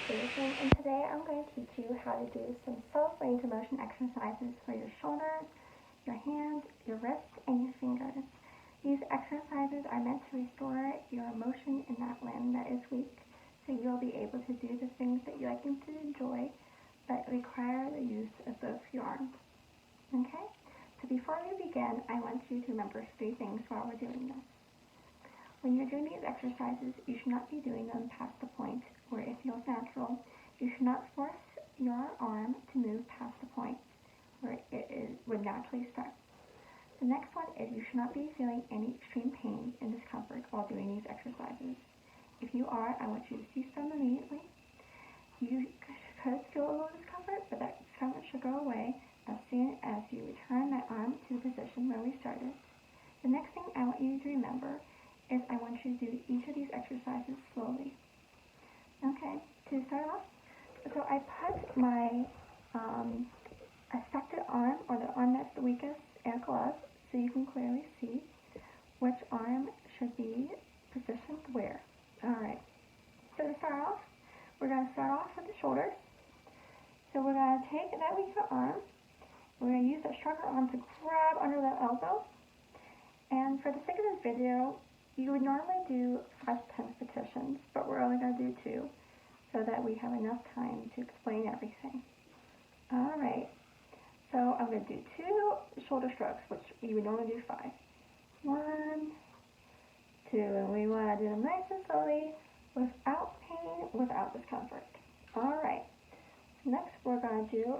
Susan, and today I'm going to teach you how to do some self-range of motion exercises for your shoulders, your hands, your wrists, and your fingers. These exercises are meant to restore your motion in that limb that is weak, so you'll be able to do the things that you like to enjoy, but require the use of both your arms. Okay? So before we begin, I want you to remember 3 things while we're doing this. When you're doing these exercises, you should not be doing them past the point where it feels natural. You should not force your arm to move past the point where would naturally start. The next one is you should not be feeling any extreme pain and discomfort while doing these exercises. If you are, I want you to cease them immediately. You could feel a little discomfort, but that discomfort should go away as soon as you return that arm to the position where we started. The next thing I want you to remember is I want you to do each of these exercises slowly. Okay, to start off, so I put my affected arm, or the arm that's the weakest, in a glove so you can clearly see which arm should be positioned where. Alright, so to start off, we're going to start off with the shoulders. So we're going to take that weaker arm, we're going to use that stronger arm to grab under the elbow, and for the sake of this video, you would normally do 5 to 10 repetitions, but we're only going to do 2 so that we have enough time to explain everything. Alright, so I'm going to do 2 shoulder strokes, which you would normally do 5. 1, 2, and we want to do them nice and slowly, without pain, without discomfort. Alright, next we're going to do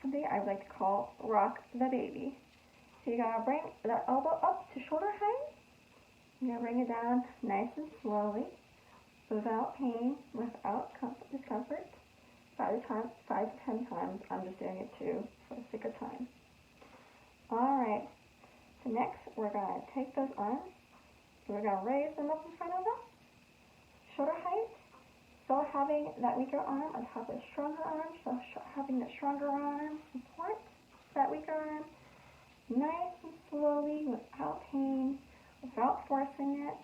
something I would like to call rock the baby. So you got to bring that elbow up to shoulder height. You're going to bring it down nice and slowly, without pain, without discomfort. 5 to 10 times. I'm just doing it 2 for the sake of time. Alright, so next we're going to take those arms, we're going to raise them up in front of us, shoulder height, still having that weaker arm on top of the stronger arm, so having the stronger arm support that weaker arm, nice and slowly, without pain, without forcing it.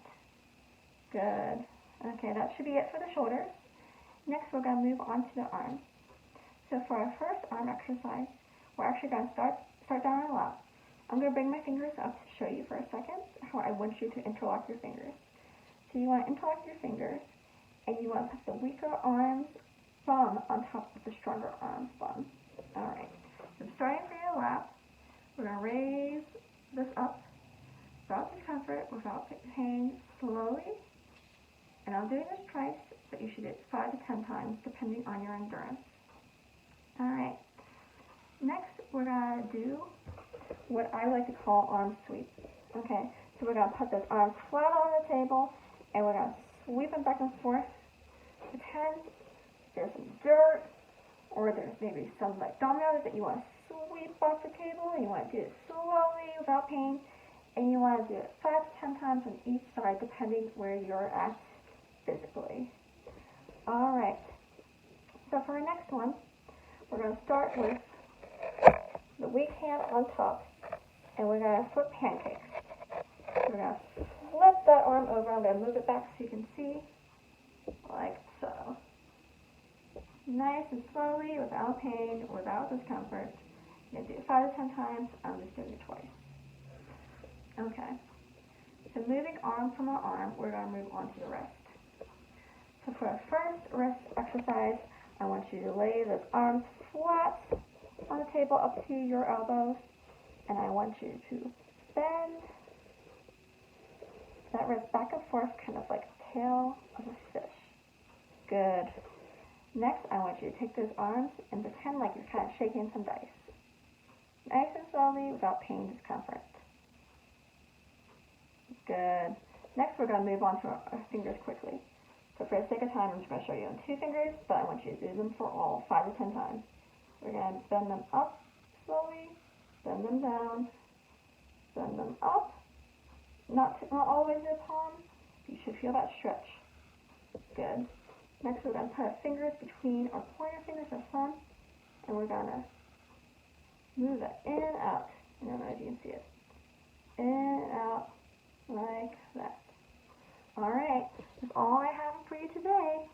Good. Okay, that should be it for the shoulders. Next, we're going to move on to the arms. So for our first arm exercise, we're actually going to start down our lap. I'm going to bring my fingers up to show you for a second how I want you to interlock your fingers. So you want to interlock your fingers, and you want to put the weaker arm's thumb on top of the stronger arm's thumb. Alright, so starting from your lap, we're going to raise this up without discomfort, without pain, slowly. And I'm doing this twice, but you should do it 5 to 10 times, depending on your endurance. Alright, next we're going to do what I like to call arm sweeps. Okay, so we're going to put those arms flat on the table, and we're going to sweep them back and forth. Pretend there's some dirt, or there's maybe some like dominoes that you want to sweep off the table, and you want to do it slowly, without pain. And you want to do it 5 to 10 times on each side, depending where you're at physically. Alright, so for our next one, we're going to start with the weak hand on top, and we're going to flip pancakes. We're going to flip that arm over. I'm going to move it back so you can see, like so. Nice and slowly, without pain, without discomfort. I'm going to do it 5 to 10 times. I'm just doing it twice. Okay, so moving on from our arm, we're going to move on to the wrist. So for our first wrist exercise, I want you to lay those arms flat on the table up to your elbows, and I want you to bend that wrist back and forth, kind of like the tail of a fish. Good. Next, I want you to take those arms and pretend like you're kind of shaking some dice. Nice and slowly, without pain, discomfort. Good. Next, we're going to move on to our fingers quickly. So for the sake of time, I'm just going to show you on 2 fingers, but I want you to do them for all 5 to 10 times. We're going to bend them up slowly, bend them down, bend them up. Not always in the palm. You should feel that stretch. Good. Next, we're going to put our fingers between our pointer fingers, our thumb, and we're going to move that in and out. I don't know if you can see it. In and out. Like that. Alright, that's all I have for you today.